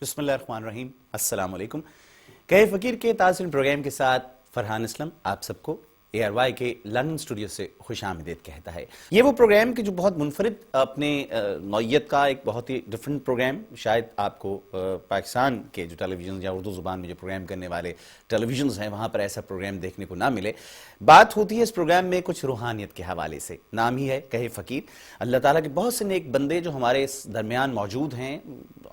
بسم اللہ الرحمن الرحیم، السلام علیکم۔ کہے فقیر کے تاثر پروگرام کے ساتھ فرحان اسلم آپ سب کو ARY کے لندن اسٹوڈیو سے خوش آمدید کہتا ہے۔ یہ وہ پروگرام کہ جو بہت منفرد اپنے نوعیت کا ایک بہت ہی ڈیفرنٹ پروگرام، شاید آپ کو پاکستان کے جو ٹیلی ویژن یا اردو زبان میں جو پروگرام کرنے والے ٹیلی ویژنز ہیں وہاں پر ایسا پروگرام دیکھنے کو نہ ملے۔ بات ہوتی ہے اس پروگرام میں کچھ روحانیت کے حوالے سے، نام ہی ہے کہے فقیر۔ اللہ تعالیٰ کے بہت سے نیک بندے جو ہمارے اس درمیان موجود ہیں،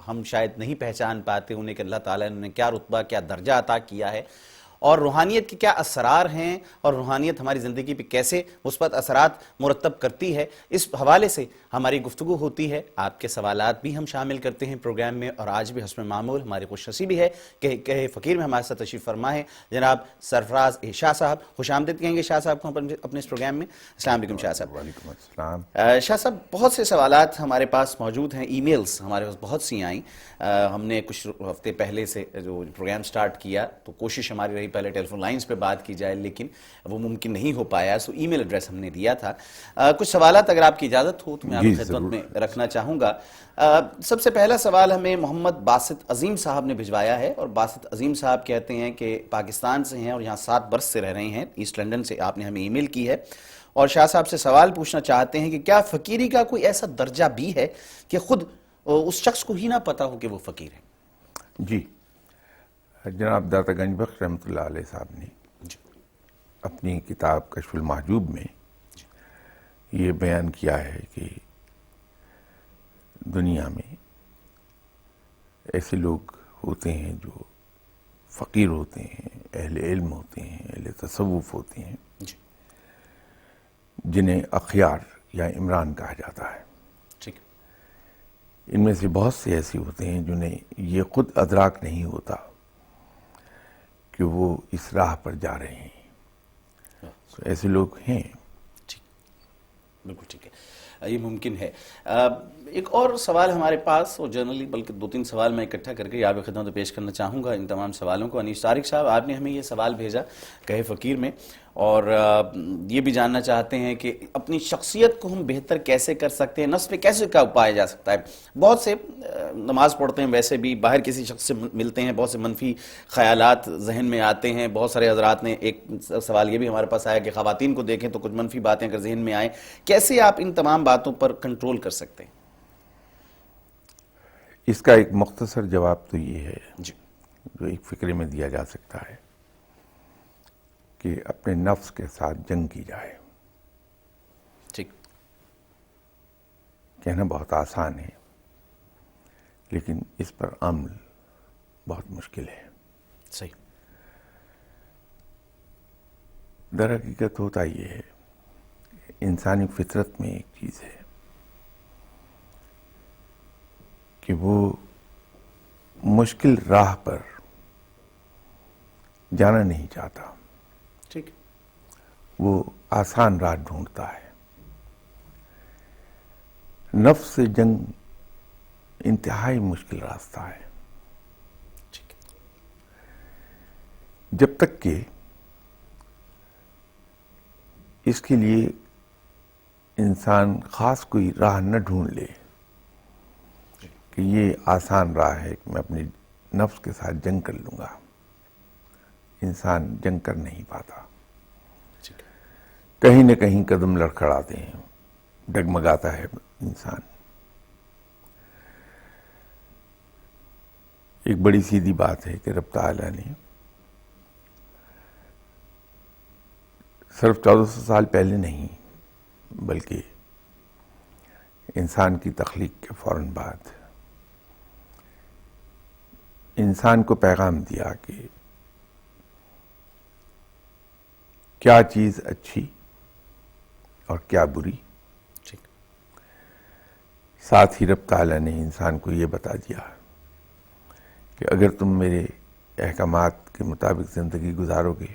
ہم شاید نہیں پہچان پاتے انہیں کہ اللہ تعالیٰ نے کیا رتبہ کیا درجہ عطا کیا ہے، اور روحانیت کے کیا اثرار ہیں، اور روحانیت ہماری زندگی پہ کیسے مثبت اثرات مرتب کرتی ہے۔ اس حوالے سے ہماری گفتگو ہوتی ہے، آپ کے سوالات بھی ہم شامل کرتے ہیں پروگرام میں، اور آج بھی حسب معمول ہماری خوش نصیبی ہے کہ کہے فقیر میں ہمارے ساتھ تشریف فرما ہے جناب سرفراز شاہ صاحب۔ خوش آمدید کہیں گے شاہ صاحب کو اپنے اس پروگرام میں۔ السلام علیکم شاہ صاحب۔ وعلیکم السلام۔ شاہ صاحب، بہت سے سوالات ہمارے پاس موجود ہیں، ای میلز ہمارے پاس بہت سی آئیں۔ ہم نے کچھ ہفتے پہلے سے جو پروگرام سٹارٹ کیا تو کوشش ہماری رہی پہلے ٹیلی فون لائنز پہ بات کی جائے، لیکن وہ ممکن نہیں ہو پایا، سو ای میل ایڈریس ہم نے دیا تھا۔ کچھ سوالات اگر آپ کی اجازت ہو تو میں آپ کی خدمت میں رکھنا چاہوں گا۔ سب سے پہلا سوال ہمیں محمد باسط عظیم صاحب نے بھجوایا ہے، اور باسط عظیم صاحب کہتے ہیں کہ پاکستان سے ہیں اور یہاں 7 برس سے رہ رہے ہیں، ایسٹ لنڈن سے آپ نے ہمیں ای میل کی ہے، اور شاہ صاحب سے سوال پوچھنا چاہتے ہیں کہ کیا فقیری کا کوئی ایسا درجہ بھی ہے کہ خود اس شخص کو ہی نہ پتا ہو کہ وہ فقیر ہے؟ جی، جناب داتا گنج بخش رحمۃ اللہ علیہ صاحب نے اپنی کتاب کشف المحجوب میں یہ بیان کیا ہے کہ دنیا میں ایسے لوگ ہوتے ہیں جو فقیر ہوتے ہیں، اہل علم ہوتے ہیں، اہل تصوف ہوتے ہیں، جنہیں اخیار یا عمران کہا جاتا ہے۔ ان میں سے بہت سے ایسے ہوتے ہیں جنہیں یہ خود ادراک نہیں ہوتا کہ وہ اس راہ پر جا رہے ہیں، تو ایسے لوگ ہیں۔ بالکل ٹھیک ہے، یہ ممکن ہے۔ ایک اور سوال ہمارے پاس، اور جنرلی بلکہ 2-3 سوال میں اکٹھا کر کے آپ کی خدمت میں پیش کرنا چاہوں گا ان تمام سوالوں کو۔ انیس طارق صاحب، آپ نے ہمیں یہ سوال بھیجا کہے فقیر میں، اور یہ بھی جاننا چاہتے ہیں کہ اپنی شخصیت کو ہم بہتر کیسے کر سکتے ہیں، نفس پہ کیسے کیا پایا جا سکتا ہے؟ بہت سے نماز پڑھتے ہیں، ویسے بھی باہر کسی شخص سے ملتے ہیں، بہت سے منفی خیالات ذہن میں آتے ہیں۔ بہت سارے حضرات نے ایک سوال یہ بھی ہمارے پاس آیا کہ خواتین کو دیکھیں تو کچھ منفی باتیں اگر ذہن میں آئیں، کیسے آپ ان تمام باتوں پر کنٹرول کر سکتے ہیں؟ اس کا ایک مختصر جواب تو یہ ہے جو ایک فکرے میں دیا جا سکتا ہے کہ اپنے نفس کے ساتھ جنگ کی جائے۔ ٹھیک، کہنا بہت آسان ہے لیکن اس پر عمل بہت مشکل ہے۔ صحیح۔ در حقیقت ہوتا یہ ہے، انسانی فطرت میں ایک چیز ہے کہ وہ مشکل راہ پر جانا نہیں چاہتا، ٹھیک، وہ آسان راہ ڈھونڈتا ہے۔ نفس سے جنگ انتہائی مشکل راستہ ہے، ٹھیک، جب تک کہ اس کے لیے انسان خاص کوئی راہ نہ ڈھونڈ لے کہ یہ آسان راہ ہے کہ میں اپنی نفس کے ساتھ جنگ کر لوں گا، انسان جنگ کر نہیں پاتا۔ کہیں نہ کہیں قدم لڑکھڑاتے ہیں، ڈگمگاتا ہے انسان۔ ایک بڑی سیدھی بات ہے کہ رب تعالیٰ نے صرف 1400 سال پہلے نہیں بلکہ انسان کی تخلیق کے فوراً بعد انسان کو پیغام دیا کہ کیا چیز اچھی اور کیا بری۔ ساتھ ہی رب تعالیٰ نے انسان کو یہ بتا دیا کہ اگر تم میرے احکامات کے مطابق زندگی گزارو گے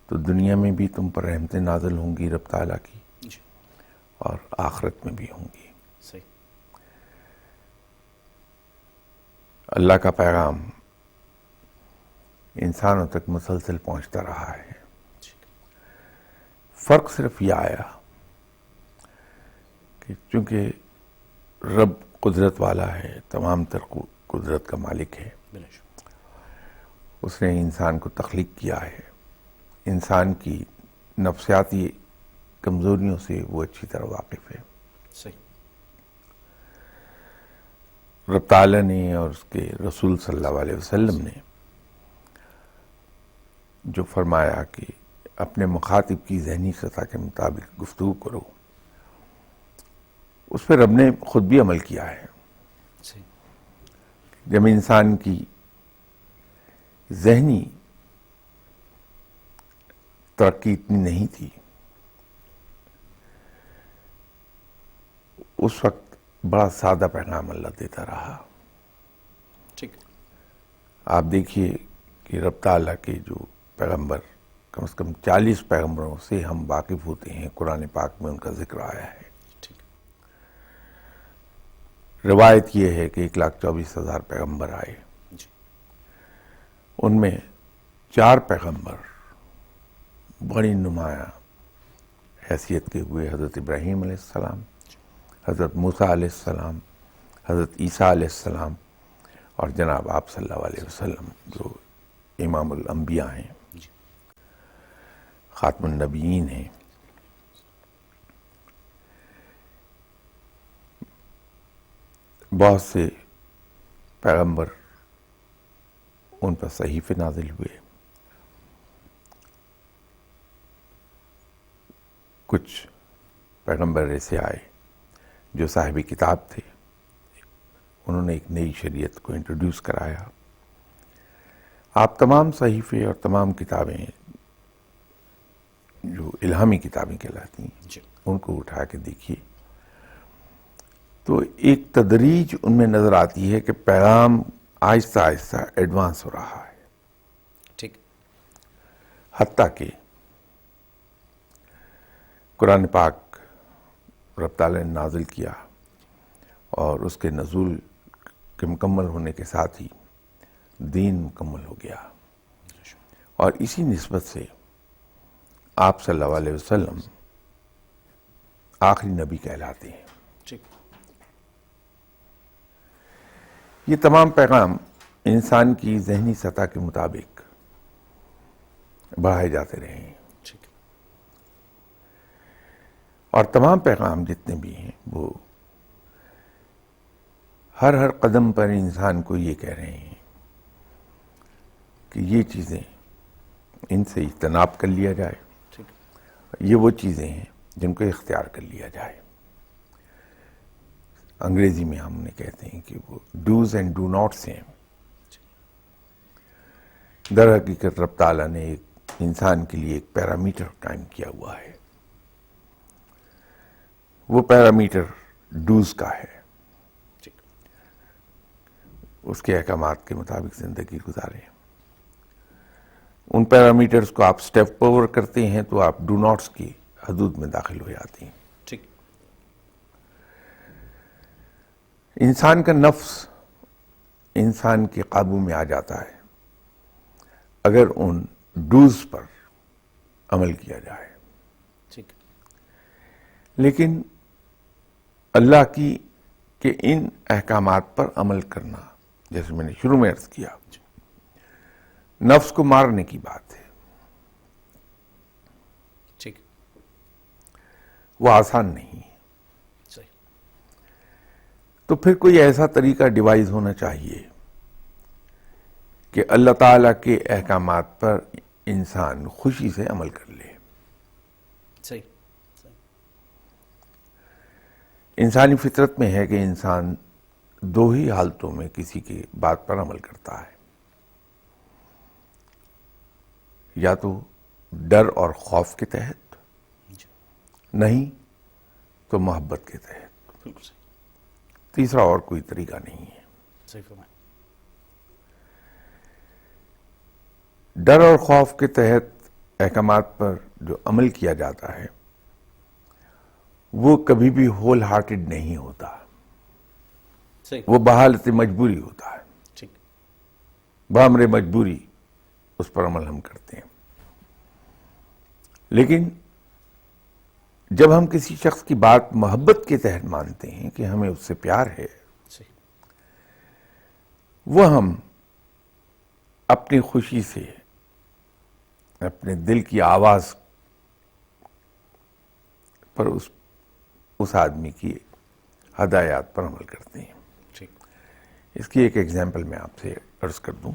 تو دنیا میں بھی تم پر رحمتیں نازل ہوں گی رب تعالیٰ کی، اور آخرت میں بھی ہوں گی۔ اللہ کا پیغام انسانوں تک مسلسل پہنچتا رہا ہے۔ فرق صرف یہ آیا کہ چونکہ رب قدرت والا ہے، تمام تر کو قدرت کا مالک ہے. بلا شک. اس نے انسان کو تخلیق کیا ہے. انسان کی نفسیاتی کمزوریوں سے وہ اچھی طرح واقف ہے. صحیح. رب تعالیٰ نے اور اس کے رسول صلی اللہ علیہ وسلم نے جو فرمایا کہ اپنے مخاطب کی ذہنی سطح کے مطابق گفتگو کرو، اس پہ رب نے خود بھی عمل کیا ہے. صحیح. جب انسان کی ذہنی ترقی اتنی نہیں تھی، اس وقت بڑا سادہ پیغام اللہ دیتا رہا. ٹھیک. آپ دیکھیے کہ رب تعالیٰ کے جو پیغمبر، کم سے کم 40 پیغمبروں سے ہم واقف ہوتے ہیں، قرآن پاک میں ان کا ذکر آیا ہے. ٹھیک. روایت یہ ہے کہ 1,24,000 پیغمبر آئے. جی. ان میں 4 پیغمبر بڑی نمایاں حیثیت کے ہوئے، حضرت ابراہیم علیہ السلام، حضرت موسیٰ علیہ السلام، حضرت عیسیٰ علیہ السلام، اور جناب آپ صلی اللہ علیہ وسلم جو امام الانبیاء ہیں، جی. خاتم النبیین ہیں. بہت سے پیغمبر ان پر صحیفے نازل ہوئے. کچھ پیغمبر ایسے آئے جو صاحب کتاب تھے، انہوں نے ایک نئی شریعت کو انٹروڈیوس کرایا. آپ تمام صحیفے اور تمام کتابیں جو الہامی کتابیں کہلاتی ہیں، جی. ان کو اٹھا کے دیکھیے تو ایک تدریج ان میں نظر آتی ہے کہ پیغام آہستہ آہستہ ایڈوانس ہو رہا ہے. ٹھیک. حتیٰ کہ قرآن پاک رب تعالیٰ نے نازل کیا اور اس کے نزول کے مکمل ہونے کے ساتھ ہی دین مکمل ہو گیا. اور اسی نسبت سے آپ صلی اللہ علیہ وسلم آخری نبی کہلاتے ہیں. ٹھیک. یہ تمام پیغام انسان کی ذہنی سطح کے مطابق بڑھائے جاتے رہے ہیں. ٹھیک. اور تمام پیغام جتنے بھی ہیں وہ ہر قدم پر انسان کو یہ کہہ رہے ہیں کہ یہ چیزیں ان سے اجتناب کر لیا جائے، ٹھیک. یہ وہ چیزیں ہیں جن کو اختیار کر لیا جائے. انگریزی میں ہم نے کہتے ہیں کہ وہ ڈوز اینڈ ڈو ناٹس ہیں. در حقیقت رب تعالیٰ نے ایک انسان کے لیے ایک پیرامیٹر قائم کیا ہوا ہے. وہ پیرامیٹر ڈوز کا ہے. ٹھیک. اس کے احکامات کے مطابق زندگی گزاریں. ان پیرامیٹرز کو آپ سٹیپ اوور کرتے ہیں تو آپ ڈو ناٹس کی حدود میں داخل ہو جاتے ہیں. ٹھیک. انسان کا نفس انسان کے قابو میں آ جاتا ہے اگر ان ڈوز پر عمل کیا جائے. ٹھیک. لیکن اللہ کی کہ ان احکامات پر عمل کرنا، جیسے میں نے شروع میں عرض کیا، نفس کو مارنے کی بات ہے. ٹھیک. وہ آسان نہیں ہے. صحیح. تو پھر کوئی ایسا طریقہ ڈیوائز ہونا چاہیے کہ اللہ تعالیٰ کے احکامات پر انسان خوشی سے عمل کر لے. صحیح. انسانی فطرت میں ہے کہ انسان 2 ہی حالتوں میں کسی کی بات پر عمل کرتا ہے، یا تو ڈر اور خوف کے تحت، جی. نہیں تو محبت کے تحت. بالکل صحیح. تیسرا اور کوئی طریقہ نہیں ہے. صحیح فرمایا. ڈر اور خوف کے تحت احکامات پر جو عمل کیا جاتا ہے وہ کبھی بھی ہول ہارٹڈ نہیں ہوتا. صحیح. وہ بحالت مجبوری ہوتا ہے. ٹھیک. بامر مجبوری اس پر عمل ہم کرتے ہیں. لیکن جب ہم کسی شخص کی بات محبت کے تحت مانتے ہیں کہ ہمیں اس سے پیار ہے، صحیح. وہ ہم اپنی خوشی سے اپنے دل کی آواز پر اس آدمی کی ہدایات پر عمل کرتے ہیں. اس کی ایک ایگزامپل میں آپ سے عرض کر دوں.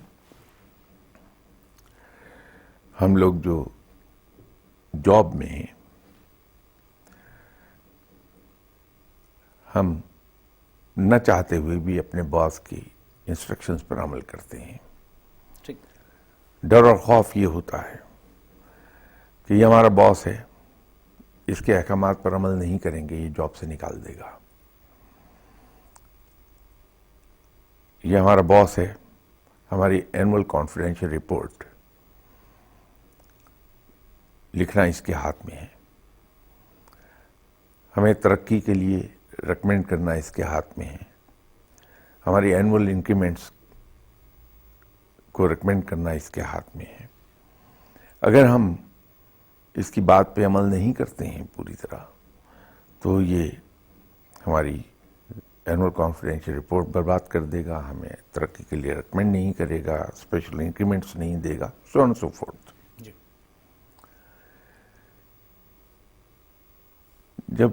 ہم لوگ جو جاب میں ہیں، ہم نہ چاہتے ہوئے بھی اپنے باس کی انسٹرکشنز پر عمل کرتے ہیں. ڈر اور خوف یہ ہوتا ہے کہ یہ ہمارا باس ہے، اس کے احکامات پر عمل نہیں کریں گے، یہ جاب سے نکال دے گا. یہ ہمارا باس ہے، ہماری اینول کانفیڈینشیل رپورٹ لکھنا اس کے ہاتھ میں ہے، ہمیں ترقی کے لیے ریکمینڈ کرنا اس کے ہاتھ میں ہے، ہماری اینول انکریمنٹس کو ریکمینڈ کرنا اس کے ہاتھ میں ہے. اگر ہم اس کی بات پہ عمل نہیں کرتے ہیں پوری طرح تو یہ ہماری اینول کانفیڈینشیل رپورٹ برباد کر دے گا، ہمیں ترقی کے لیے ریکمینڈ نہیں کرے گا، اسپیشل انکریمنٹس نہیں دے گا، سو آن سو فورتھ. جب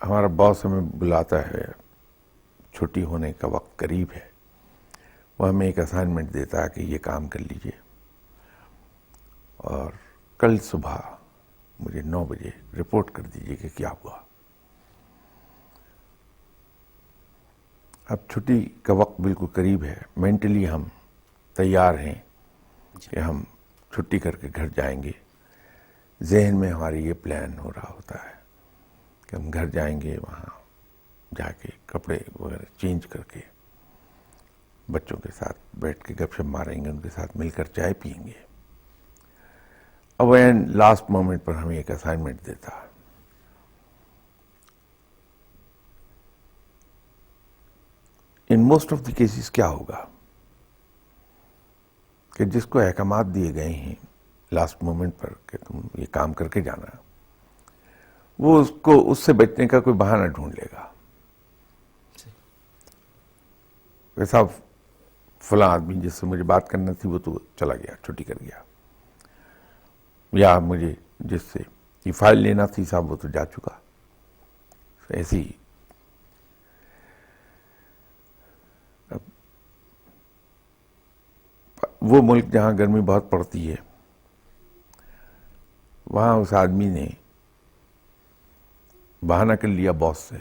ہمارا باس ہمیں بلاتا ہے، چھٹی ہونے کا وقت قریب ہے، وہ ہمیں ایک اسائنمنٹ دیتا ہے کہ یہ کام کر لیجئے اور کل صبح مجھے 9 بجے رپورٹ کر دیجئے کہ کیا ہوا. اب چھٹی کا وقت بالکل قریب ہے، مینٹلی ہم تیار ہیں کہ ہم چھٹی کر کے گھر جائیں گے. ذہن میں ہماری یہ پلان ہو رہا ہوتا ہے کہ ہم گھر جائیں گے، وہاں جا کے کپڑے وغیرہ چینج کر کے بچوں کے ساتھ بیٹھ کے گپ شپ ماریں گے، ان کے ساتھ مل کر چائے پئیں گے. اب لاسٹ مومنٹ پر ہمیں ایک اسائنمنٹ دیتا ہے. In most of the cases کیا ہوگا کہ جس کو احکامات دیے گئے ہیں لاسٹ مومنٹ پر کہ تم یہ کام کر کے جانا، وہ اس سے بچنے کا کوئی بہانہ ڈھونڈ لے گا. صاحب فلاں آدمی جس سے مجھے بات کرنا تھی وہ تو چلا گیا، چھٹی کر گیا، یا مجھے جس سے یہ فائل لینا تھی صاحب وہ تو جا چکا. ایسی وہ ملک جہاں گرمی بہت پڑتی ہے وہاں اس آدمی نے بہانہ کر لیا باس سے،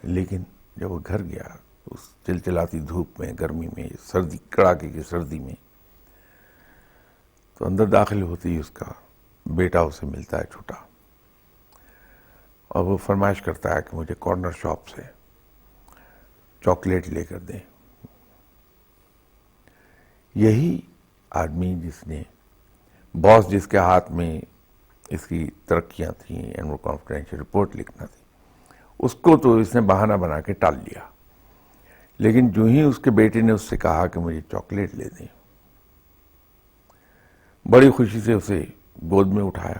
لیکن جب وہ گھر گیا اس چلچلاتی دھوپ میں، گرمی میں، سردی، کڑاکے کی سردی میں، تو اندر داخل ہوتے ہی اس کا بیٹا اسے ملتا ہے چھوٹا، اور وہ فرمائش کرتا ہے کہ مجھے کارنر شاپ سے چاکلیٹ لے کر دیں. یہی آدمی جس نے باس جس کے ہاتھ میں اس کی ترقیاں تھیں، اینول کانفیڈینشیل رپورٹ لکھنا تھی، اس کو تو اس نے بہانہ بنا کے ٹال لیا. لیکن جو ہی اس کے بیٹے نے اس سے کہا کہ مجھے چاکلیٹ لے دیں، بڑی خوشی سے اسے گود میں اٹھایا.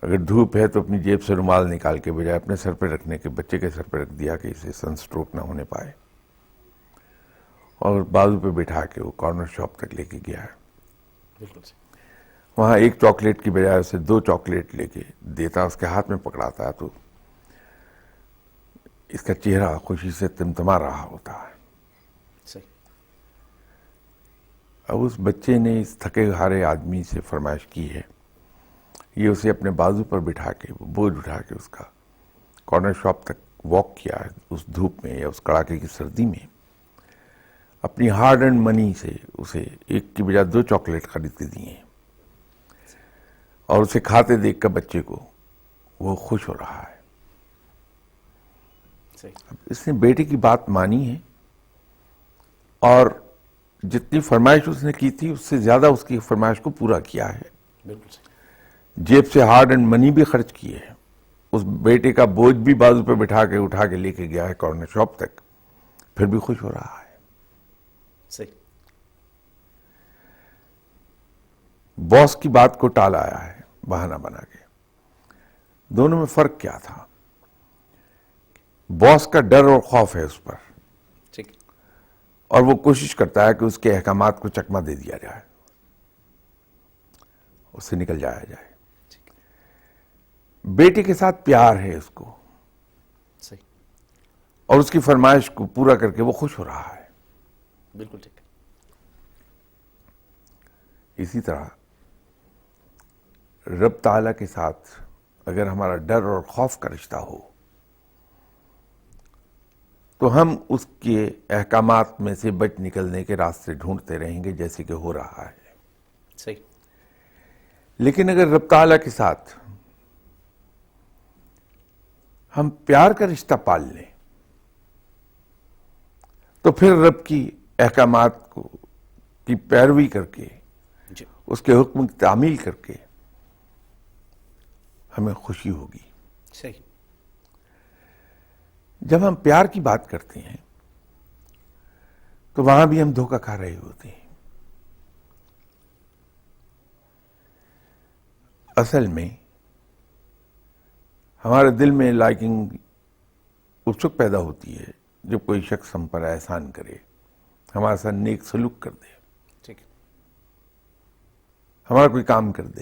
اگر دھوپ ہے تو اپنی جیب سے رومال نکال کے بجائے اپنے سر پہ رکھنے کے بچے کے سر پہ رکھ دیا کہ اسے سن سٹروک نہ ہونے پائے، اور بازو پہ بٹھا کے وہ کارنر شاپ تک لے کے گیا ہے. وہاں ایک چاکلیٹ کی بجائے اسے 2 چاکلیٹ لے کے دیتا، اس کے ہاتھ میں پکڑاتا تو اس کا چہرہ خوشی سے تمتما رہا ہوتا ہے. اب اس بچے نے اس تھکے ہارے آدمی سے فرمائش کی ہے، یہ اسے اپنے بازو پر بٹھا کے بوجھ اٹھا کے اس کا کارنر شاپ تک واک کیا ہے، اس دھوپ میں یا اس کڑاکے کی سردی میں، اپنی ہارڈ اینڈ منی سے اسے 1 کی بجائے 2 چاکلیٹ خرید کے دیے، اور اسے کھاتے دیکھ کر بچے کو وہ خوش ہو رہا ہے. اب اس نے بیٹے کی بات مانی ہے، اور جتنی فرمائش اس نے کی تھی اس سے زیادہ اس کی فرمائش کو پورا کیا ہے. جیب سے ہارڈ اینڈ منی بھی خرچ کی ہے، اس بیٹے کا بوجھ بھی بازو پہ بٹھا کے اٹھا کے لے کے گیا ہے کارنر شاپ تک، پھر بھی خوش ہو رہا ہے. باس کی بات کو ٹال آیا ہے بہانہ بنا کے. دونوں میں فرق کیا تھا؟ باس کا ڈر اور خوف ہے اس پر، اور وہ کوشش کرتا ہے کہ اس کے احکامات کو چکمہ دے دیا جائے، اس سے نکل جایا جائے۔ بیٹے کے ساتھ پیار ہے اس کو، صحیح، اور اس کی فرمائش کو پورا کر کے وہ خوش ہو رہا ہے۔ بالکل ٹھیک ہے۔ اسی طرح رب تعالیٰ کے ساتھ اگر ہمارا ڈر اور خوف کا رشتہ ہو تو ہم اس کے احکامات میں سے بچ نکلنے کے راستے ڈھونڈتے رہیں گے، جیسے کہ ہو رہا ہے۔ صحیح، لیکن اگر رب تعالیٰ کے ساتھ ہم پیار کا رشتہ پال لیں تو پھر رب کی احکامات کی پیروی کر کے، جی، اس کے حکم کی تعمیل کر کے ہمیں خوشی ہوگی۔ صحیح، جب ہم پیار کی بات کرتے ہیں تو وہاں بھی ہم دھوکہ کھا رہے ہوتے ہیں۔ اصل میں ہمارے دل میں لائکنگ اس وقت پیدا ہوتی ہے جب کوئی شخص ہم پر احسان کرے، ہمارے ساتھ نیک سلوک کر دے، ٹھیک ہے، ہمارا کوئی کام کر دے،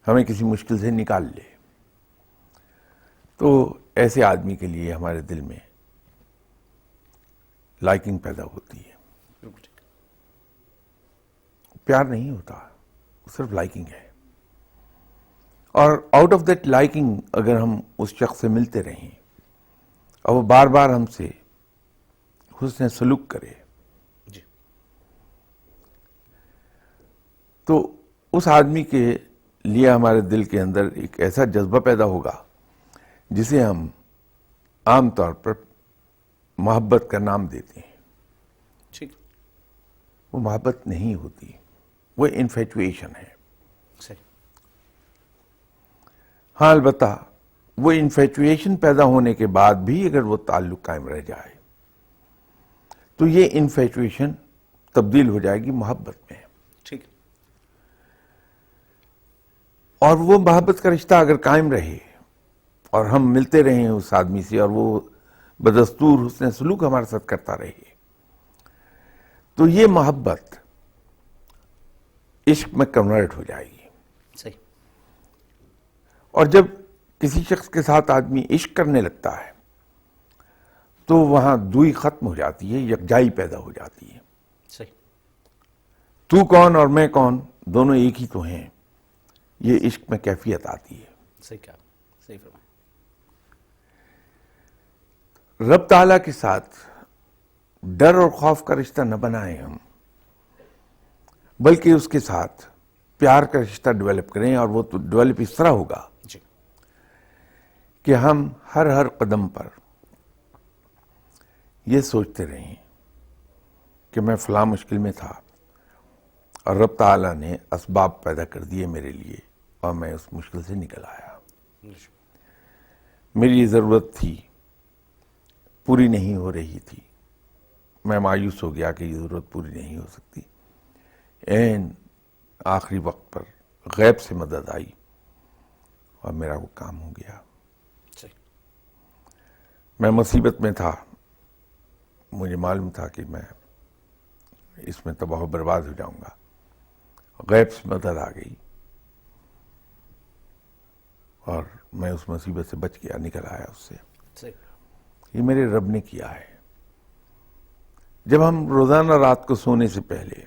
ہمیں کسی مشکل سے نکال لے، تو ایسے آدمی کے لیے ہمارے دل میں لائکنگ پیدا ہوتی ہے۔ بالکل ٹھیک ہے، پیار نہیں ہوتا، صرف لائکنگ ہے۔ اور آؤٹ آف دیٹ لائکنگ اگر ہم اس شخص سے ملتے رہیں اور وہ بار بار ہم سے حسن سلوک کرے جی، تو اس آدمی کے لیے ہمارے دل کے اندر ایک ایسا جذبہ پیدا ہوگا جسے ہم عام طور پر محبت کا نام دیتے ہیں۔ ٹھیک، وہ محبت نہیں ہوتی، وہ انفیچویشن ہے۔ صحیح، ہاں، البتہ وہ انفیچویشن پیدا ہونے کے بعد بھی اگر وہ تعلق قائم رہ جائے تو یہ انفیچویشن تبدیل ہو جائے گی محبت میں، ٹھیک، اور وہ محبت کا رشتہ اگر قائم رہے اور ہم ملتے رہیں اس آدمی سے اور وہ بدستور حسن سلوک ہمارے ساتھ کرتا رہے تو یہ محبت عشق میں کنورٹ ہو جائے گی۔ صحیح، اور جب کسی شخص کے ساتھ آدمی عشق کرنے لگتا ہے تو وہاں دوئی ختم ہو جاتی ہے، یکجائی پیدا ہو جاتی ہے۔ صحیح، تو کون اور میں کون دونوں ایک ہی تو ہیں، یہ عشق میں کیفیت آتی ہے۔ صحیح کہا، صحیح فرمایا۔ رب تعالیٰ کے ساتھ ڈر اور خوف کا رشتہ نہ بنائیں ہم، بلکہ اس کے ساتھ پیار کا رشتہ ڈیولپ کریں، اور وہ تو ڈیولپ اس طرح ہوگا جی، کہ ہم ہر قدم پر یہ سوچتے رہیں کہ میں فلاں مشکل میں تھا اور رب تعالیٰ نے اسباب پیدا کر دیے میرے لیے اور میں اس مشکل سے نکل آیا۔ میری یہ ضرورت تھی، پوری نہیں ہو رہی تھی، میں مایوس ہو گیا کہ یہ ضرورت پوری نہیں ہو سکتی۔ این آخری وقت پر غیب سے مدد آئی اور میرا وہ کام ہو گیا۔ صحیح، میں مصیبت میں تھا، مجھے معلوم تھا کہ میں اس میں تباہ و برباد ہو جاؤں گا، غیب سے مدد آ گئی اور میں اس مصیبت سے بچ گیا، نکل آیا اس سے۔ صحیح، یہ میرے رب نے کیا ہے۔ جب ہم روزانہ رات کو سونے سے پہلے،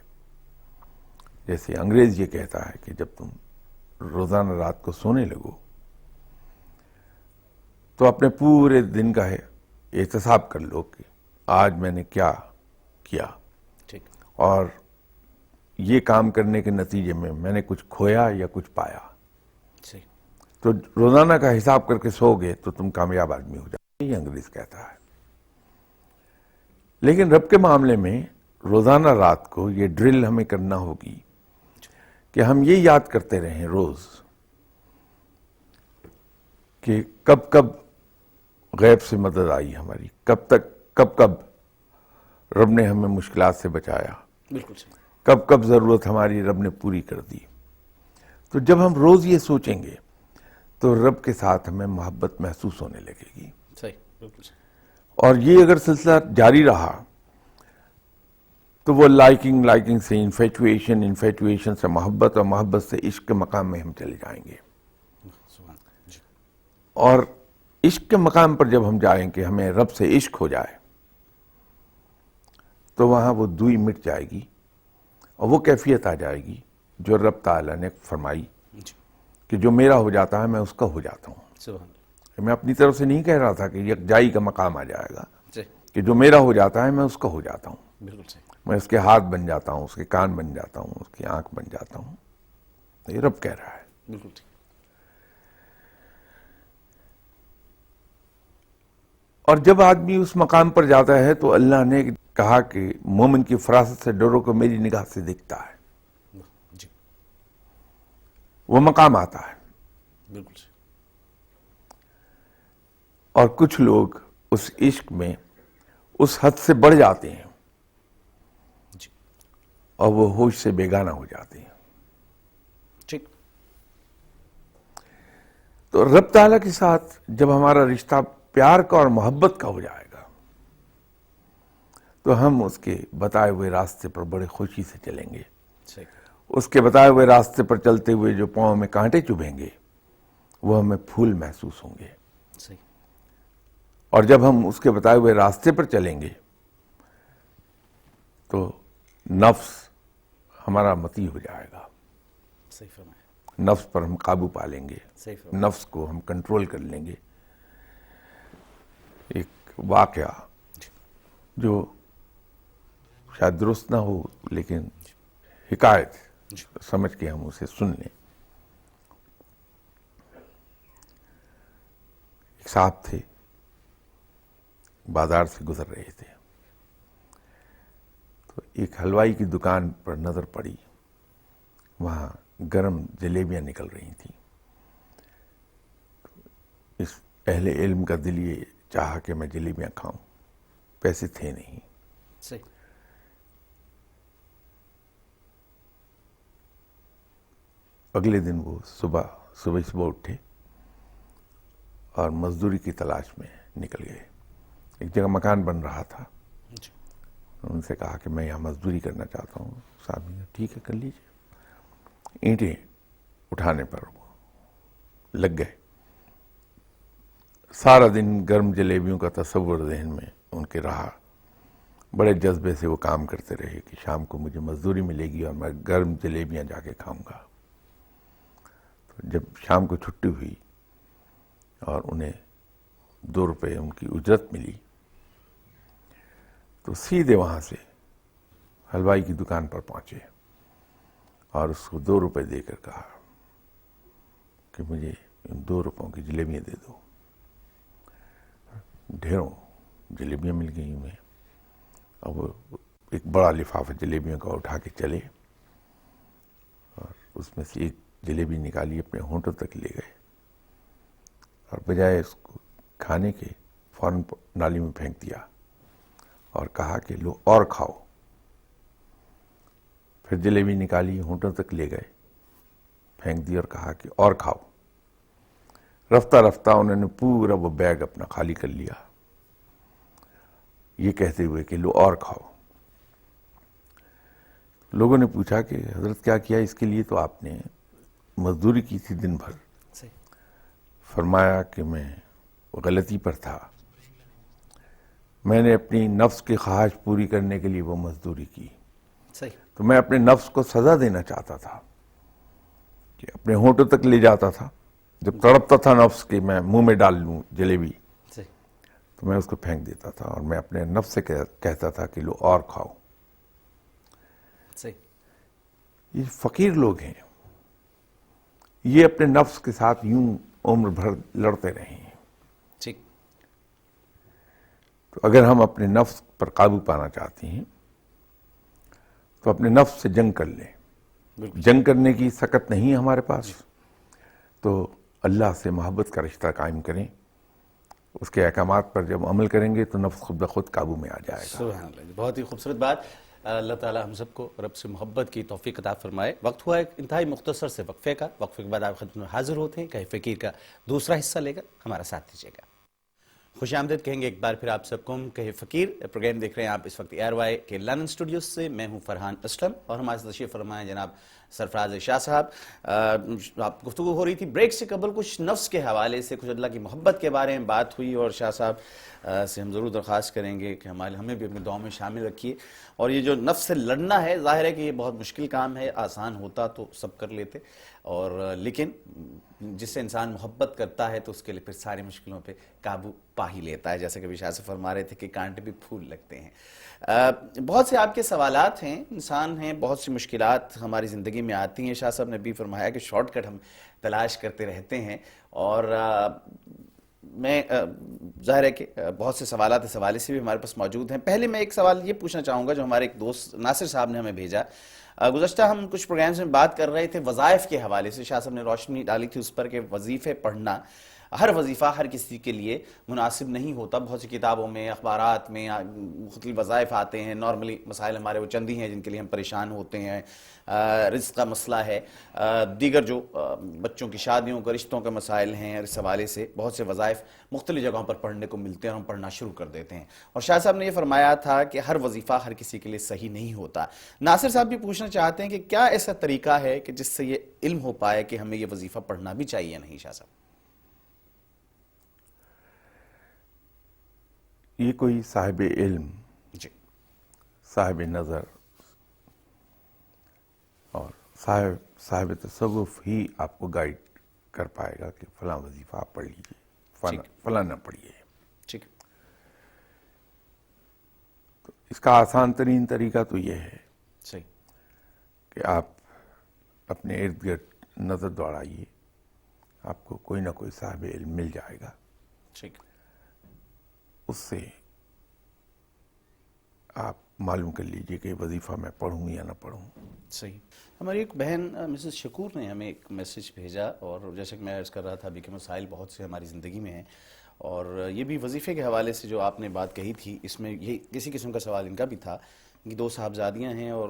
جیسے انگریز یہ کہتا ہے کہ جب تم روزانہ رات کو سونے لگو تو اپنے پورے دن کا احتساب کر لو کہ آج میں نے کیا کیا، ٹھیک، اور یہ کام کرنے کے نتیجے میں نے کچھ کھویا یا کچھ پایا۔ صحیح، تو روزانہ کا حساب کر کے سو گے تو تم کامیاب آدمی ہو جاؤ، یہ انگریز کہتا ہے۔ لیکن رب کے معاملے میں روزانہ رات کو یہ ڈرل ہمیں کرنا ہوگی کہ ہم یہ یاد کرتے رہیں روز کہ کب کب غیب سے مدد آئی ہماری، کب رب نے ہمیں مشکلات سے بچایا، بالکل صحیح، کب ضرورت ہماری رب نے پوری کر دی۔ تو جب ہم روز یہ سوچیں گے تو رب کے ساتھ ہمیں محبت محسوس ہونے لگے گی، صحیح، بالکل صحیح، اور یہ اگر سلسلہ جاری رہا تو وہ لائکنگ سے انفیچویشن سے محبت اور محبت سے عشق کے مقام میں ہم چلے جائیں گے. اور عشق کے مقام پر جب ہم جائیں کہ ہمیں رب سے عشق ہو جائے تو وہاں وہ دوئی مٹ جائے گی اور وہ کیفیت آ جائے گی جو رب تعالیٰ نے فرمائی کہ جو میرا ہو جاتا ہے میں اس کا ہو جاتا ہوں. میں اپنی طرف سے نہیں کہہ رہا تھا کہ یکجائی کا مقام آ جائے گا کہ جو میرا ہو جاتا ہے میں اس کا ہو جاتا ہوں. میں اس کے ہاتھ بن جاتا ہوں, اس کے کان بن جاتا ہوں, اس کی آنکھ بن جاتا ہوں. یہ رب کہہ رہا ہے. بالکل ٹھیک. اور جب آدمی اس مقام پر جاتا ہے تو اللہ نے کہا کہ مومن کی فراست سے ڈرو کو میری نگاہ سے دکھتا ہے. وہ مقام آتا ہے. بالکل. اور کچھ لوگ اس عشق میں اس حد سے بڑھ جاتے ہیں اور وہ ہوش سے بیگانہ ہو جاتے ہیں. ٹھیک. تو رب تعالیٰ کے ساتھ جب ہمارا رشتہ پیار کا اور محبت کا ہو جائے گا تو ہم اس کے بتائے ہوئے راستے پر بڑے خوشی سے چلیں گے. اس کے بتائے ہوئے راستے پر چلتے ہوئے جو پاؤں میں کانٹے چبھیں گے وہ ہمیں پھول محسوس ہوں گے. اور جب ہم اس کے بتائے ہوئے راستے پر چلیں گے تو نفس ہمارا مطیع ہو جائے گا. نفس پر ہم قابو پا لیں گے. نفس کو ہم کنٹرول کر لیں گے. ایک واقعہ جو شاید درست نہ ہو لیکن حکایت سمجھ کے ہم اسے سن لیں. ایک صاحب تھے, بازار سے گزر رہے تھے تو ایک حلوائی کی دکان پر نظر پڑی. وہاں گرم جلیبیاں نکل رہی تھیں. اس اہل علم کا دل یہ چاہا کہ میں جلیبیاں کھاؤں. پیسے تھے نہیں. اگلے دن وہ صبح اٹھے اور مزدوری کی تلاش میں نکل گئے. ایک جگہ مکان بن رہا تھا. ان سے کہا کہ میں یہاں مزدوری کرنا چاہتا ہوں. صاحب نے ٹھیک ہے کر لیجیے. اینٹیں اٹھانے پر وہ لگ گئے. سارا دن گرم جلیبیوں کا تصور ذہن میں ان کے رہا. بڑے جذبے سے وہ کام کرتے رہے کہ شام کو مجھے مزدوری ملے گی اور میں گرم جلیبیاں جا کے کھاؤں گا. تو جب شام کو چھٹی ہوئی اور انہیں 2 روپے ان کی اجرت ملی تو سیدھے وہاں سے حلوائی کی دکان پر پہنچے اور اس کو 2 روپے دے کر کہا کہ مجھے ان 2 روپوں کی جلیبیاں دے دو. ڈھیروں جلیبیاں مل گئی انہیں. اور وہ ایک بڑا لفافہ جلیبیوں کا اٹھا کے چلے اور اس میں سے ایک جلیبی نکالی اپنے ہونٹوں تک لے گئے اور بجائے اس کو کھانے کے فوراً نالی میں پھینک دیا اور کہا کہ لو اور کھاؤ. پھر جلیبی نکالی ہونٹوں تک لے گئے, پھینک دی اور کہا کہ اور کھاؤ. رفتہ رفتہ انہوں نے پورا وہ بیگ اپنا خالی کر لیا, یہ کہتے ہوئے کہ لو اور کھاؤ. لوگوں نے پوچھا کہ حضرت کیا کیا اس کے لیے؟ تو آپ نے مزدوری کی تھی دن بھر. فرمایا کہ میں غلطی پر تھا, میں نے اپنی نفس کی خواہش پوری کرنے کے لیے وہ مزدوری کی. تو میں اپنے نفس کو سزا دینا چاہتا تھا کہ اپنے ہونٹوں تک لے جاتا تھا. جب تڑپتا تھا نفس کہ میں منہ میں ڈال لوں جلیبی تو میں اس کو پھینک دیتا تھا اور میں اپنے نفس سے کہتا تھا کہ لو اور کھاؤ. یہ فقیر لوگ ہیں, یہ اپنے نفس کے ساتھ یوں عمر بھر لڑتے رہے ہیں. تو اگر ہم اپنے نفس پر قابو پانا چاہتے ہیں تو اپنے نفس سے جنگ کر لیں. جنگ کرنے کی سکت نہیں ہے ہمارے پاس تو اللہ سے محبت کا رشتہ قائم کریں. اس کے احکامات پر جب عمل کریں گے تو نفس خود بخود قابو میں آ جائے گا. سبحان اللہ. بہت ہی خوبصورت بات. اللہ تعالی ہم سب کو رب سے محبت کی توفیق عطا فرمائے. وقت ہوا ایک انتہائی مختصر سے وقفے کا. وقفے کے بعد آپ خدمت میں حاضر ہوتے ہیں. کہیں فقیر کا دوسرا حصہ لے کر ہمارا ساتھ دیجیے گا. خوش آمدید کہیں گے ایک بار پھر آپ سب کو. ہم کہے فقیر پروگرام دیکھ رہے ہیں آپ اس وقت ایئر وائی کے لندن اسٹوڈیو سے. میں ہوں فرحان اسلم اور ہمارے ساتھ تشریف فرما ہیں جناب سرفراز شاہ صاحب. آپ گفتگو ہو رہی تھی بریک سے قبل کچھ نفس کے حوالے سے, کچھ اللہ کی محبت کے بارے میں بات ہوئی, اور شاہ صاحب سے ہم ضرور درخواست کریں گے کہ ہمیں بھی اپنے دعاؤں میں شامل رکھیے. اور یہ جو نفس سے لڑنا ہے, ظاہر ہے کہ یہ بہت مشکل کام ہے, آسان ہوتا تو سب کر لیتے, اور لیکن جس سے انسان محبت کرتا ہے تو اس کے لیے پھر ساری مشکلوں پہ قابو پا ہی لیتا ہے, جیسے کہ ابھی شاہ سے فرما رہے تھے کہ کانٹے بھی پھول لگتے ہیں. بہت سے آپ کے سوالات ہیں, انسان ہیں, بہت سی مشکلات ہماری زندگی میں آتی ہیں. شاہ صاحب نے بھی فرمایا کہ شارٹ کٹ ہم تلاش کرتے رہتے ہیں, اور میں ظاہر ہے کہ بہت سے سوالات اس حوالے سے بھی ہمارے پاس موجود ہیں. پہلے میں ایک سوال یہ پوچھنا چاہوں گا جو ہمارے ایک دوست ناصر صاحب نے ہمیں بھیجا. گزشتہ ہم کچھ پروگرامز میں بات کر رہے تھے وظائف کے حوالے سے, شاہ صاحب نے روشنی ڈالی تھی اس پر کہ وظیفے پڑھنا, ہر وظیفہ ہر کسی کے لیے مناسب نہیں ہوتا. بہت سی کتابوں میں, اخبارات میں مختلف وظائف آتے ہیں. نارملی مسائل ہمارے وہ چند ہی ہیں جن کے لیے ہم پریشان ہوتے ہیں. رزق کا مسئلہ ہے, دیگر جو بچوں کی شادیوں کا, رشتوں کے مسائل ہیں, اس حوالے سے بہت سے وظائف مختلف جگہوں پر پڑھنے کو ملتے ہیں اور ہم پڑھنا شروع کر دیتے ہیں. اور شاہ صاحب نے یہ فرمایا تھا کہ ہر وظیفہ ہر کسی کے لیے صحیح نہیں ہوتا. ناصر صاحب بھی پوچھنا چاہتے ہیں کہ کیا ایسا طریقہ ہے کہ جس سے یہ علم ہو پائے کہ ہمیں یہ وظیفہ پڑھنا بھی چاہیے یا نہیں. شاہ صاحب یہ کوئی صاحب علم, جی, صاحب نظر اور صاحب تصوف ہی آپ کو گائیڈ کر پائے گا کہ فلاں وظیفہ آپ پڑھ لیجیے, فلاں نہ پڑھیے. ٹھیک. تو اس کا آسان ترین طریقہ تو یہ ہے صحیح کہ آپ اپنے ارد گرد نظر دوڑائیے, آپ کو کوئی نہ کوئی صاحب علم مل جائے گا. ٹھیک. اس سے آپ معلوم کر لیجئے کہ وظیفہ میں پڑھوں یا نہ پڑھوں. صحیح. ہماری ایک بہن مسز شکور نے ہمیں ایک میسج بھیجا, اور جیسے کہ میں عرض کر رہا تھا ابھی کہ مسائل بہت سے ہماری زندگی میں ہیں, اور یہ بھی وظیفے کے حوالے سے جو آپ نے بات کہی تھی, اس میں یہ کسی قسم کا سوال ان کا بھی تھا کہ 2 صاحبزادیاں ہیں, اور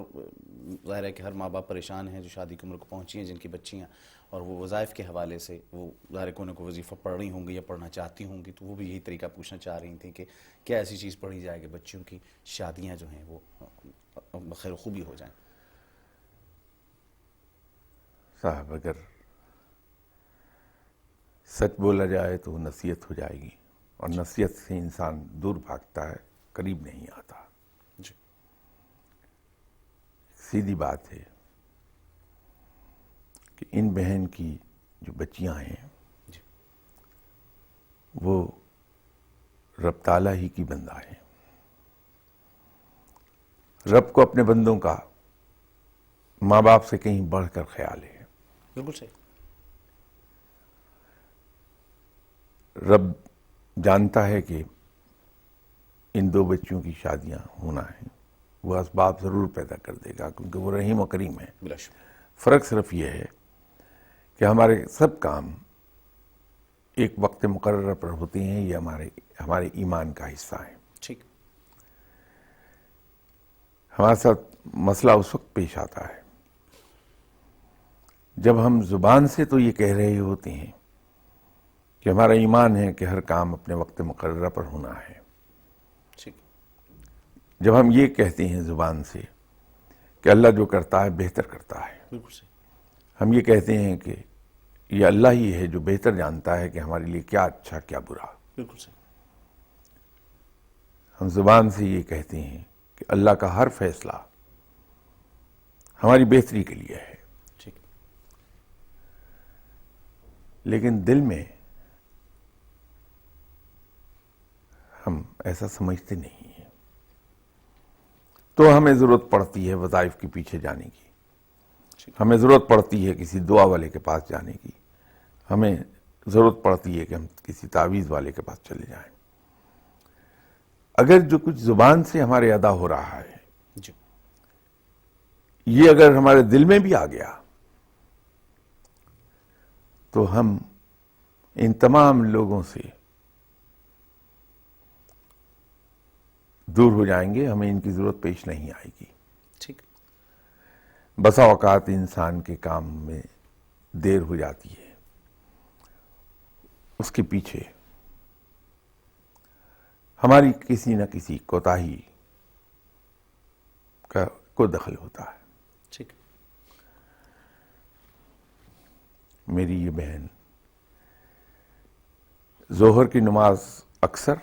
ظاہر ہے کہ ہر ماں باپ پریشان ہیں جو شادی کی عمر کو پہنچی ہیں, جن کی بچیاں, اور وہ وظائف کے حوالے سے وہ ظاہر کوئی نہ کوئی وظیفہ پڑھ رہی ہوں گی یا پڑھنا چاہتی ہوں گی, تو وہ بھی یہی طریقہ پوچھنا چاہ رہی تھیں کہ کیا ایسی چیز پڑھی جائے کہ بچیوں کی شادیاں جو ہیں وہ بخیر و خوبی ہو جائیں. صاحب اگر سچ بولا جائے تو نصیحت ہو جائے گی, اور نصیحت سے انسان دور بھاگتا ہے, قریب نہیں آتا. جی. سیدھی بات ہے کہ ان بہن کی جو بچیاں ہیں جی. وہ رب تعالیٰ ہی کی بندہ ہیں. رب کو اپنے بندوں کا ماں باپ سے کہیں بڑھ کر خیال ہے. بالکل صحیح. رب جانتا ہے کہ ان 2 بچیوں کی شادیاں ہونا ہیں, وہ اسباب ضرور پیدا کر دے گا, کیونکہ وہ رحیم و کریم ہے. بلا شبہ. فرق صرف یہ ہے کہ ہمارے سب کام ایک وقت مقررہ پر ہوتے ہیں, یہ ہمارے ایمان کا حصہ ہیں. ٹھیک. ہمارے ساتھ مسئلہ اس وقت پیش آتا ہے جب ہم زبان سے تو یہ کہہ رہے ہوتے ہیں کہ ہمارا ایمان ہے کہ ہر کام اپنے وقت مقررہ پر ہونا ہے. ٹھیک. جب ہم یہ کہتے ہیں زبان سے کہ اللہ جو کرتا ہے بہتر کرتا ہے, بالکل صحیح. ہم یہ کہتے ہیں کہ یہ اللہ ہی ہے جو بہتر جانتا ہے کہ ہمارے لیے کیا اچھا کیا برا. بالکل صحیح. ہم زبان سے یہ کہتے ہیں کہ اللہ کا ہر فیصلہ ہماری بہتری کے لیے ہے. ٹھیک. لیکن دل میں ہم ایسا سمجھتے نہیں ہیں, تو ہمیں ضرورت پڑتی ہے وظائف کے پیچھے جانے کی, ہمیں ضرورت پڑتی ہے کسی دعا والے کے پاس جانے کی, ہمیں ضرورت پڑتی ہے کہ ہم کسی تعویذ والے کے پاس چلے جائیں. اگر جو کچھ زبان سے ہمارے ادا ہو رہا ہے جی. یہ اگر ہمارے دل میں بھی آ گیا تو ہم ان تمام لوگوں سے دور ہو جائیں گے, ہمیں ان کی ضرورت پیش نہیں آئے گی. ٹھیک. بسا اوقات انسان کے کام میں دیر ہو جاتی ہے, اس کے پیچھے ہماری کسی نہ کسی کوتاہی کو دخل ہوتا ہے. ٹھیک. میری یہ بہن ظہر کی نماز اکثر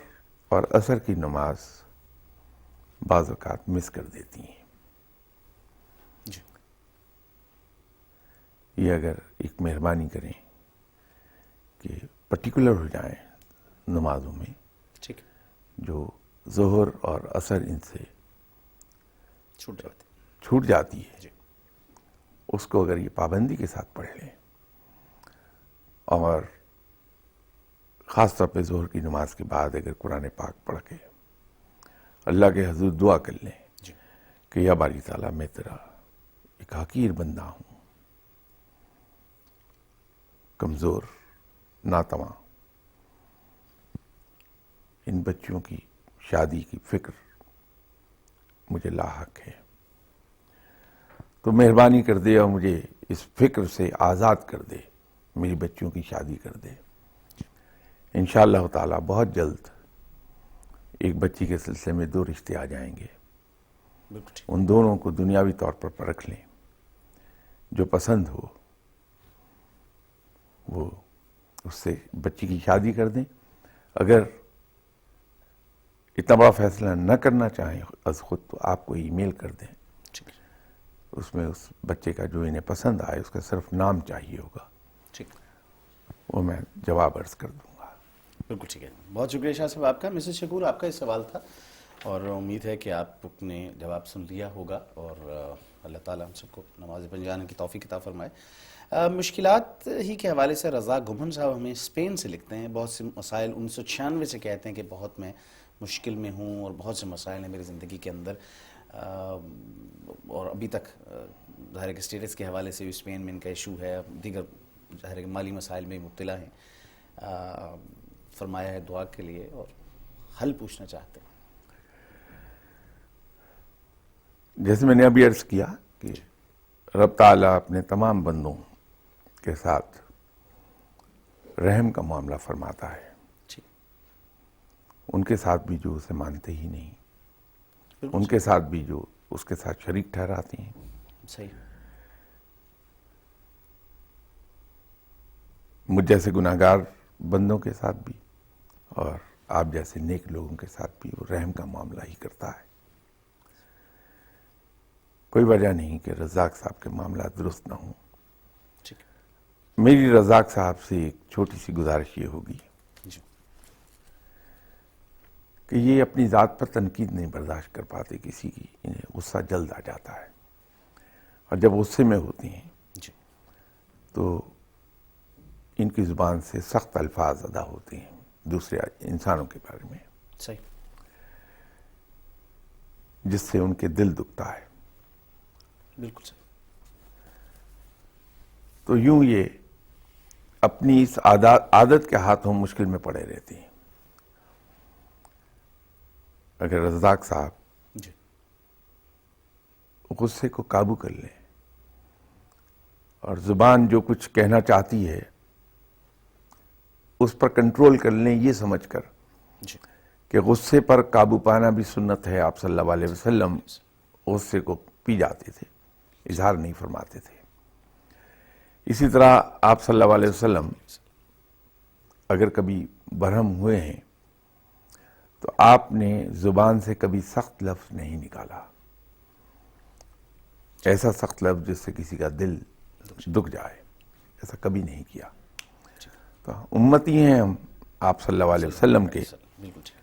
اور عصر کی نماز بعض اوقات مس کر دیتی ہیں. جی. یہ اگر ایک مہربانی کریں کہ پرٹیکولر ہو جائیں نمازوں میں، ٹھیک. جو ظہر اور عصر ان سے چھوٹ جاتی ہے، جی. اس کو اگر یہ پابندی کے ساتھ پڑھ لیں اور خاص طور پہ ظہر کی نماز کے بعد اگر قرآن پاک پڑھ کے اللہ کے حضور دعا کر لیں جی. کہ یا باری تعالیٰ میں تیرا ایک حقیر بندہ ہوں، کمزور، ناتواں، ان بچوں کی شادی کی فکر مجھے لاحق ہے، تو مہربانی کر دے اور مجھے اس فکر سے آزاد کر دے، میری بچوں کی شادی کر دے. انشاءاللہ تعالیٰ بہت جلد ایک بچی کے سلسلے میں 2 رشتے آ جائیں گے. بالکل ٹھیک. ان دونوں کو دنیاوی طور پر پرکھ لیں، جو پسند ہو وہ اس سے بچی کی شادی کر دیں. اگر اتنا بڑا فیصلہ نہ کرنا چاہیں از خود تو آپ کو ای میل کر دیں، ٹھیک. اس میں اس بچے کا جو انہیں پسند آئے اس کا صرف نام چاہیے ہوگا، ٹھیک. وہ میں جواب عرض کر دوں گا. بالکل ٹھیک ہے. بہت شکریہ شاہ صاحب آپ کا. مسز شکور، آپ کا یہ سوال تھا اور امید ہے کہ آپ نے جواب سن لیا ہوگا، اور اللہ تعالیٰ ہم سب کو نماز پڑھ جانے کی توفیق عطا فرمائے. مشکلات ہی کے حوالے سے رزاق گمن صاحب ہمیں اسپین سے لکھتے ہیں. بہت سے مسائل 1996 سے کہتے ہیں کہ بہت میں مشکل میں ہوں اور بہت سے مسائل ہیں میری زندگی کے اندر، اور ابھی تک ظاہر ہے کہ اسٹیٹس کے حوالے سے بھی اسپین میں ان کا ایشو ہے، دیگر ظاہر ہے کہ مالی مسائل میں مبتلا ہیں. فرمایا ہے دعا کے لیے اور حل پوچھنا چاہتے ہیں. جیسے میں نے ابھی عرض کیا کہ رب تعالیٰ اپنے تمام بندوں کے ساتھ رحم کا معاملہ فرماتا ہے، ٹھیک. ان کے ساتھ بھی جو اسے مانتے ہی نہیں، بالکل ان کے ساتھ بھی جو اس کے ساتھ شریک ٹھہراتے ہیں. صحیح. مجھ جیسے گناہگار بندوں کے ساتھ بھی اور آپ جیسے نیک لوگوں کے ساتھ بھی وہ رحم کا معاملہ ہی کرتا ہے. کوئی وجہ نہیں کہ رزاق صاحب کے معاملات درست نہ ہوں. ٹھیک. میری رزاق صاحب سے ایک چھوٹی سی گزارش یہ ہوگی جی. کہ یہ اپنی ذات پر تنقید نہیں برداشت کر پاتے کسی کی، انہیں غصہ جلد آ جاتا ہے، اور جب غصے میں ہوتے ہیں جی. تو ان کی زبان سے سخت الفاظ ادا ہوتے ہیں دوسرے انسانوں کے بارے میں، صحیح. جس سے ان کے دل دکھتا ہے. بالکل صحیح. تو یوں یہ اپنی اس عادت کے ہاتھوں مشکل میں پڑے رہتے ہیں. اگر رزاق صاحب جی. غصے کو قابو کر لیں اور زبان جو کچھ کہنا چاہتی ہے اس پر کنٹرول کر لیں، یہ سمجھ کر جی. کہ غصے پر قابو پانا بھی سنت ہے. آپ صلی اللہ علیہ وسلم غصے کو پی جاتے تھے، اظہار نہیں فرماتے تھے. اسی طرح آپ صلی اللہ علیہ وسلم اگر کبھی برہم ہوئے ہیں تو آپ نے زبان سے کبھی سخت لفظ نہیں نکالا، ایسا سخت لفظ جس سے کسی کا دل دکھ جائے، ایسا کبھی نہیں کیا. تو امتی ہیں ہم آپ صلی اللہ علیہ وسلم کے، بالکل ٹھیک.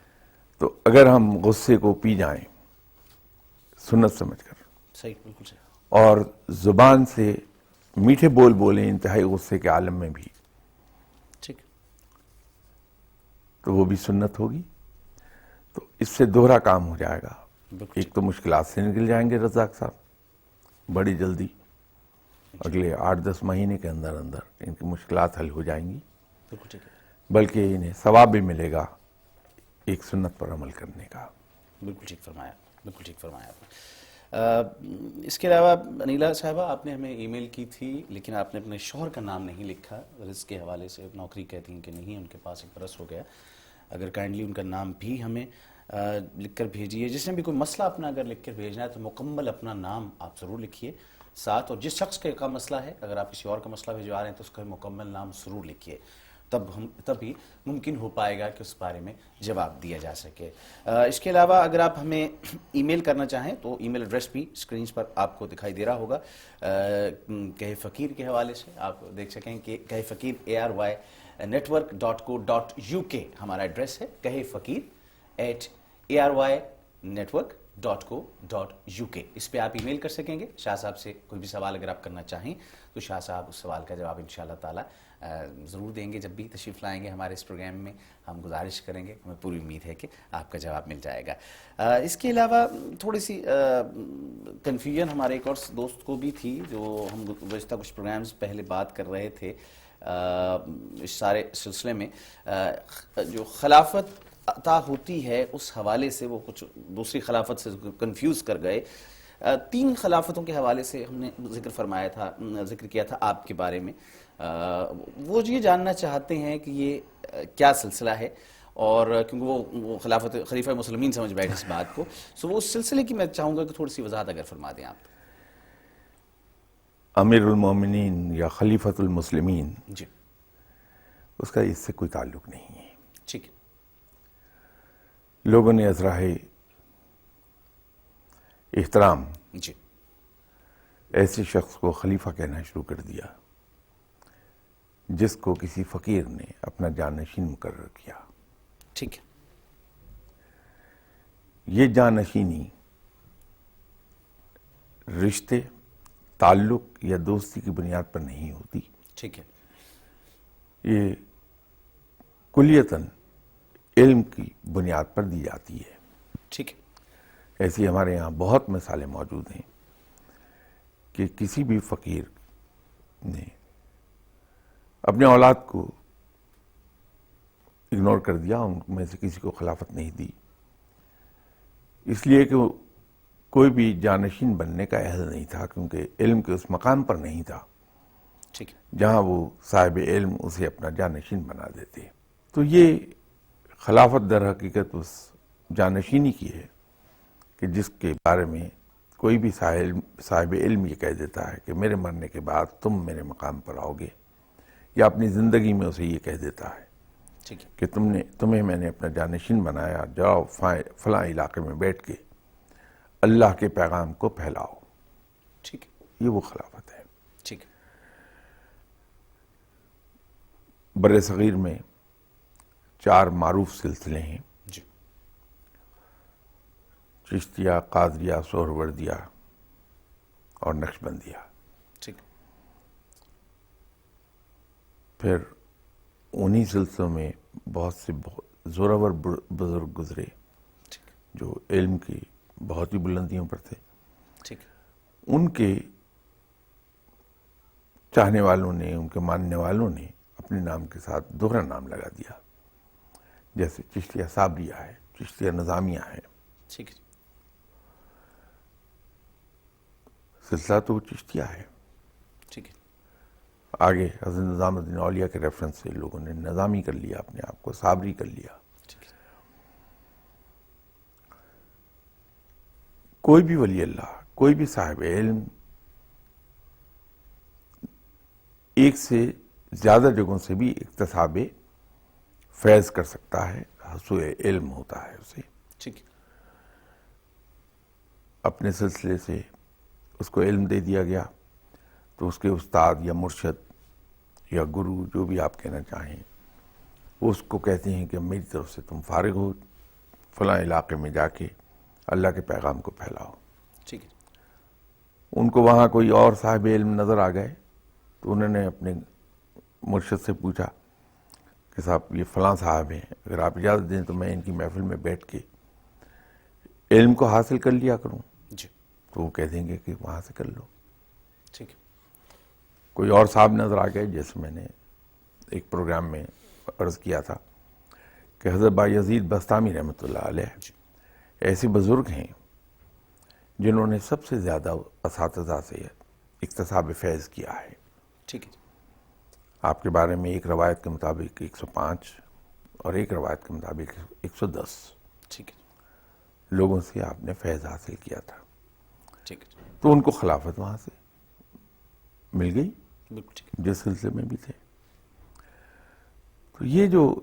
تو اگر ہم غصے کو پی جائیں سنت سمجھ کر صحیح. بالکل صحیح. اور زبان سے میٹھے بول بولیں انتہائی غصے کے عالم میں بھی، ٹھیک. تو وہ بھی سنت ہوگی. تو اس سے دوہرا کام ہو جائے گا. بالکل ایک تو مشکلات سے نکل جائیں گے رزاق صاحب بڑی جلدی، اگلے 8-10 مہینے کے اندر اندر ان کی مشکلات حل ہو جائیں گی، بالکل ٹھیک ہے. بلکہ انہیں ثواب بھی ملے گا ایک سنت پر عمل کرنے کا. بالکل ٹھیک فرمایا. بالکل ٹھیک فرمایا آپ نے. اس کے علاوہ انیلا صاحبہ آپ نے ہمیں ای میل کی تھی لیکن آپ نے اپنے شوہر کا نام نہیں لکھا. رزق کے حوالے سے نوکری کہتی ہیں کہ نہیں، ان کے پاس ایک برس ہو گیا. اگر کائنڈلی ان کا نام بھی ہمیں لکھ کر بھیجیے. جس نے بھی کوئی مسئلہ اپنا اگر لکھ کر بھیجنا ہے تو مکمل اپنا نام آپ ضرور لکھیے ساتھ, اور جس شخص کا مسئلہ ہے, اگر آپ کسی اور کا مسئلہ بھجوا رہے ہیں تو اس کا مکمل نام ضرور لکھیے, تب ہی ممکن ہو پائے گا کہ اس بارے میں جواب دیا جا سکے. اس کے علاوہ اگر آپ ہمیں ای میل کرنا چاہیں تو ای میل ایڈریس بھی اسکرینز پر آپ کو دکھائی دے رہا ہوگا. کہہ فقیر کے حوالے سے آپ دیکھ سکیں کہ کہہ فقیر ARY network.co.uk ہمارا ایڈریس ہے, کہہ فقیر @ARY network.co.uk. اس پہ آپ ای میل کر سکیں گے. شاہ صاحب سے کوئی بھی سوال اگر آپ کرنا چاہیں تو شاہ صاحب اس سوال کا جواب انشاءاللہ تعالی ضرور دیں گے. جب بھی تشریف لائیں گے ہمارے اس پروگرام میں ہم گزارش کریں گے, ہمیں پوری امید ہے کہ آپ کا جواب مل جائے گا. اس کے علاوہ تھوڑی سی کنفیوژن ہمارے ایک اور دوست کو بھی تھی, جو ہم گزشتہ کچھ پروگرامز پہلے بات کر رہے تھے اس سارے سلسلے میں, جو خلافت عطا ہوتی ہے اس حوالے سے وہ کچھ دوسری خلافت سے کنفیوز کر گئے. 3 خلافتوں کے حوالے سے ہم نے ذکر کیا تھا آپ کے بارے میں. وہ یہ جاننا چاہتے ہیں کہ یہ کیا سلسلہ ہے, اور کیونکہ وہ خلافت خلیفہ مسلمین سمجھ بیٹھے اس بات کو, وہ اس سلسلے کی میں چاہوں گا کہ تھوڑی سی وضاحت اگر فرما دیں آپ. امیر المومنین یا خلیفۃ المسلمین, جی, اس کا اس سے کوئی تعلق نہیں ہے. ٹھیک ہے. لوگوں نے ازراہ احترام جی, ایسے شخص کو خلیفہ کہنا شروع کر دیا جس کو کسی فقیر نے اپنا جانشین مقرر کیا. ٹھیک ہے. یہ جانشینی رشتے, تعلق یا دوستی کی بنیاد پر نہیں ہوتی. ٹھیک ہے. یہ کلیتاً علم کی بنیاد پر دی جاتی ہے. ٹھیک ہے. ایسی ہمارے یہاں بہت مثالیں موجود ہیں کہ کسی بھی فقیر نے اپنے اولاد کو اگنور کر دیا, ان میں سے کسی کو خلافت نہیں دی, اس لیے کہ کوئی بھی جانشین بننے کا اہل نہیں تھا, کیونکہ علم کے اس مقام پر نہیں تھا ٹھیک ہے. جہاں وہ صاحب علم اسے اپنا جانشین بنا دیتے. تو یہ خلافت در حقیقت اس جانشینی کی ہے کہ جس کے بارے میں کوئی بھی صاحب علم یہ کہہ دیتا ہے کہ میرے مرنے کے بعد تم میرے مقام پر آؤ گے, یا اپنی زندگی میں اسے یہ کہہ دیتا ہے ٹھیک ہے. کہ تمہیں میں نے اپنا جانشین بنایا, جاؤ فلاں علاقے میں بیٹھ کے اللہ کے پیغام کو پھیلاؤ. ٹھیک ہے. یہ وہ خلافت ہے. ٹھیک ہے. بر صغیر میں 4 معروف سلسلے ہیں, جی, چشتیہ, قادریہ, سہروردیہ اور نقشبندیہ. ٹھیک. پھر انہی سلسلوں میں بہت سے زورور بزرگ گزرے ٹھیک. جو علم کی بہت ہی بلندیوں پر تھے. ٹھیک. ان کے چاہنے والوں نے, ان کے ماننے والوں نے اپنے نام کے ساتھ دوہرا نام لگا دیا, جیسے چشتیہ صابریہ ہے, چشتیہ نظامیہ ہے. ٹھیک. سلسلہ تو وہ چشتیہ ہے. ٹھیک ہے. آگے حضرت نظام الدین اولیاء کے ریفرنس سے لوگوں نے نظامی کر لیا, اپنے آپ کو صابری کر لیا. ٹھیک ہے. کوئی بھی ولی اللہ, کوئی بھی صاحب علم ایک سے زیادہ جگہوں سے بھی اکتساب فیض کر سکتا ہے, حصول علم ہوتا ہے اسے. ٹھیک. اپنے سلسلے سے اس کو علم دے دیا گیا تو اس کے استاد یا مرشد یا گرو, جو بھی آپ کہنا چاہیں, وہ اس کو کہتے ہیں کہ میری طرف سے تم فارغ ہو, فلاں علاقے میں جا کے اللہ کے پیغام کو پھیلاؤ. ٹھیک ہے. ان کو وہاں کوئی اور صاحب علم نظر آ گئے تو انہوں نے اپنے مرشد سے پوچھا کہ صاحب یہ فلاں صاحب ہیں, اگر آپ اجازت دیں تو میں ان کی محفل میں بیٹھ کے علم کو حاصل کر لیا کروں. جی. تو وہ کہہ دیں گے کہ وہاں سے کر لو. ٹھیک ہے. کوئی اور صاحب نظر آ گئے, جیسے میں نے ایک پروگرام میں عرض کیا تھا کہ حضرت بایزید بستامی رحمۃ اللہ علیہ ایسے بزرگ ہیں جنہوں نے سب سے زیادہ اساتذہ سے اکتساب فیض کیا ہے. ٹھیک ہے. آپ کے بارے میں ایک روایت کے مطابق 105 اور ایک روایت کے مطابق 110 ٹھیک ہے لوگوں سے آپ نے فیض حاصل کیا تھا. ٹھیک ہے تو ان کو خلافت وہاں سے مل گئی بالکل ٹھیک ہے. جس سلسلے میں بھی تھے. تو یہ جو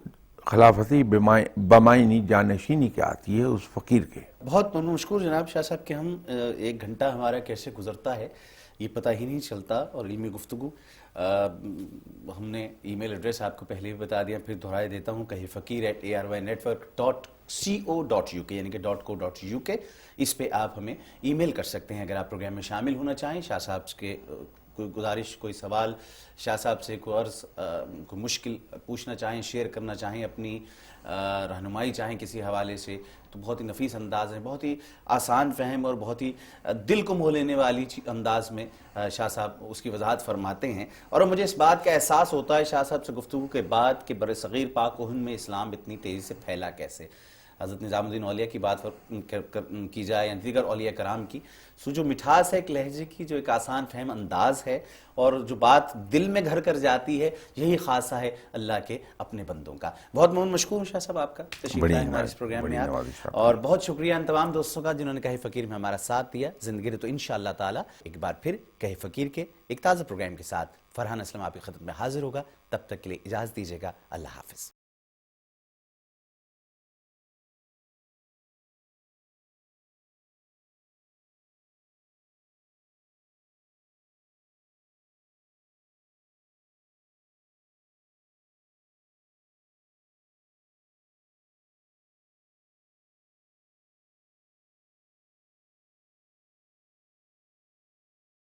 خلافتی بمائنی جانشینی کیا آتی ہے اس فقیر کے. بہت مشکور جناب شاہ صاحب کہ ہم ایک گھنٹہ ہمارا کیسے گزرتا ہے یہ پتہ ہی نہیں چلتا. اور علمی گفتگو ہم نے ای میل ایڈریس آپ کو پہلے بھی بتا دیا, پھر دہرائے دیتا ہوں, kahyfaqir@arynetwork.co.uk یعنی کہ .co.uk. اس پہ آپ ہمیں ای میل کر سکتے ہیں اگر آپ پروگرام میں شامل ہونا چاہیں. شاہ صاحب کے کوئی گزارش, کوئی سوال, شاہ صاحب سے کوئی عرض, کوئی مشکل پوچھنا چاہیں, شیئر کرنا چاہیں, اپنی رہنمائی چاہیں کسی حوالے سے, تو بہت ہی نفیس انداز ہے, بہت ہی آسان فہم اور بہت ہی دل کو موہ لینے والی انداز میں شاہ صاحب اس کی وضاحت فرماتے ہیں. اور مجھے اس بات کا احساس ہوتا ہے شاہ صاحب سے گفتگو کے بعد کہ بر صغیر پاک و ہند میں اسلام اتنی تیزی سے پھیلا کیسے. حضرت نظام الدین اولیاء کی بات کی جائے یا دیگر اولیاء کرام کی, سو جو مٹھاس ہے ایک لہجے کی, جو ایک آسان فہم انداز ہے اور جو بات دل میں گھر کر جاتی ہے, یہی خاصہ ہے اللہ کے اپنے بندوں کا. بہت مشکور شاہ صاحب آپ کا تشریف لائے ہمارے اس پروگرام میں آپ, اور بہت شکریہ ان تمام دوستوں کا جنہوں نے کہہ فقیر میں ہمارا ساتھ دیا. زندگی رہے تو انشاءاللہ تعالی ایک بار پھر کہہ فقیر کے ایک تازہ پروگرام کے ساتھ فرحان اسلم آپ کی خدمت میں حاضر ہوگا. تب تک کے لیے اجازت دیجیے گا. اللہ حافظ.